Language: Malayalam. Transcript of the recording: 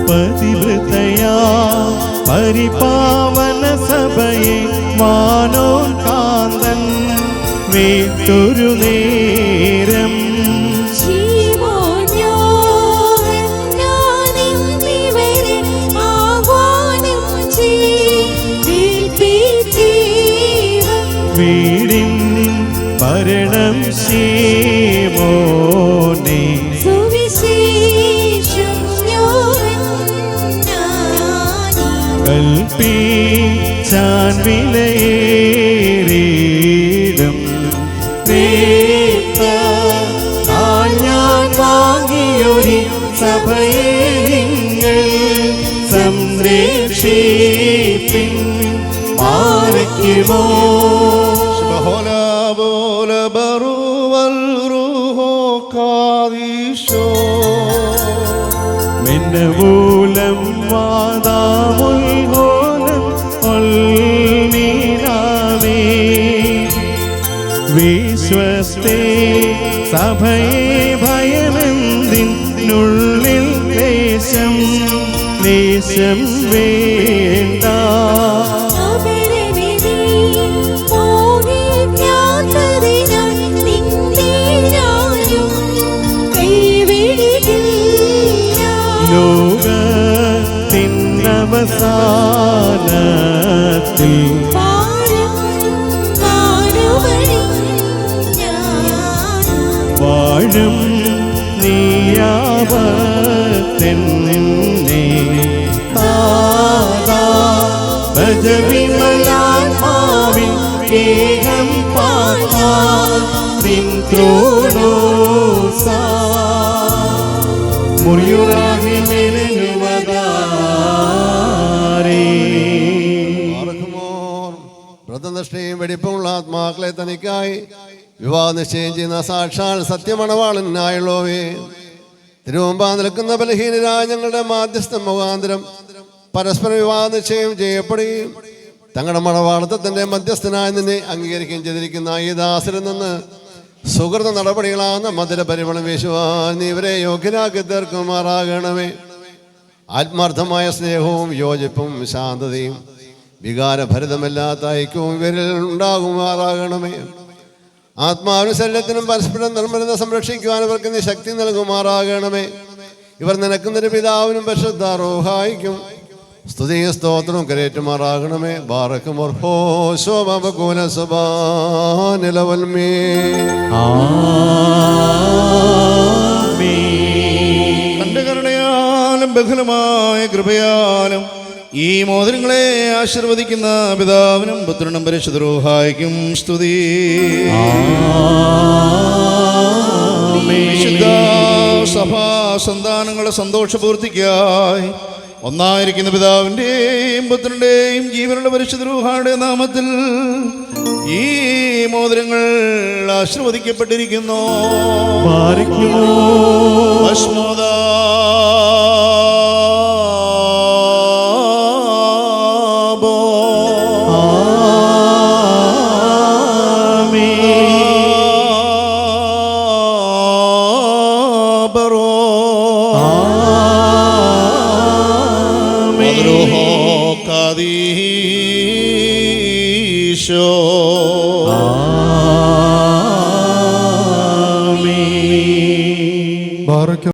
പതിവൃതയാ പരിപാവന സഭയെ വാനോൻ കാന്തൻ വീട്ടൊരു നേരം വീടിൻ ഭരണം ശീമോനെ കൽപ്പിച്ചാൻ വിലയേറിയിടും ഞാൻ വാങ്ങിയൊരു സഭയെ നിങ്ങൾ സംരക്ഷിപ്പിൻ മാറിക്കുമോ മിന്നമൂലം വാദാമുൽഹോലം ഒൽമീനാമേ വിശ്വസ്തേ സഭയെ ഭയമെന്തിനുള്ളിൽ ലേശം വേണ്ട ലോകത്തിനവസാനത്തിൽ വാഴും നീയാവത്തെന്നെ ഭജവിമലാത്മാവിൻ ഏകം പാതാവിൻ ത്രോണോസാ മുറിയുറാകി വ്രതനിഷ്ഠയും വെടിപ്പുമുള്ള ആത്മാക്കളെ തനിക്കായി വിവാഹ നിശ്ചയം ചെയ്യുന്ന സാക്ഷാൽ സത്യമണവാളനായുള്ളവേ, തിരുമുമ്പാ നിൽക്കുന്ന ബലഹീനരായ ഞങ്ങളുടെ മാധ്യസ്ഥ മുഖാന്തരം പരസ്പര വിവാഹ നിശ്ചയം ചെയ്യപ്പെടുകയും തങ്ങളുടെ മണവാളത്വത്തിൻ്റെ മധ്യസ്ഥനായി നിന്നെ അംഗീകരിക്കുകയും ചെയ്തിരിക്കുന്ന ഈ ദാസരിൽ നിന്ന് സുഹൃത നടപടികളാകുന്ന മധുര പരിമളം വീശുവാൻ നീ ഇവരെ യോഗ്യരാക്കി തീർക്കുമാറാകണമേ. ആത്മാർത്ഥമായ സ്നേഹവും യോജിപ്പും ശാന്തതയും വികാരഭരിതമല്ലാത്ത ഐക്യവും ഇവരിൽ ഉണ്ടാകുമാറാകണമേ. ആത്മാവിനും ശരീരത്തിനും പരസ്പരം നിർമ്മലത സംരക്ഷിക്കുവാൻ ഇവർക്ക് നീ ശക്തി നൽകുമാറാകണമേ. ഇവർ നിനക്കുന്നൊരു പിതാവിനും പരിശുദ്ധ റൂഹായിക്കും സ്തുതിയും സ്തോത്രവും കരേറ്റുമാറാകണമേ. ബാറക്കുമോർ ഹോശോബകൂല സുബാനിലവൽമേ. തന്റെ കരുണയാലും ബഹുലമായ കൃപയാലും ഈ മോതിരങ്ങളെ ആശീർവദിക്കുന്ന പിതാവിനും പുത്രനും പരിശുദ്ധ റൂഹായിക്കും സ്തുതി. വിശുദ്ധ സഭാ സന്താനങ്ങളുടെ സന്തോഷപൂർത്തിക്കായി ഒന്നായിരിക്കുന്ന പിതാവിൻ്റെയും പുത്രൻ്റെയും ജീവനുള്ള പരിശുദ്ധ റൂഹായുടെ നാമത്തിൽ ഈ മോതിരങ്ങൾ ആശീർവദിക്കപ്പെട്ടിരിക്കുന്നു. Kadisho.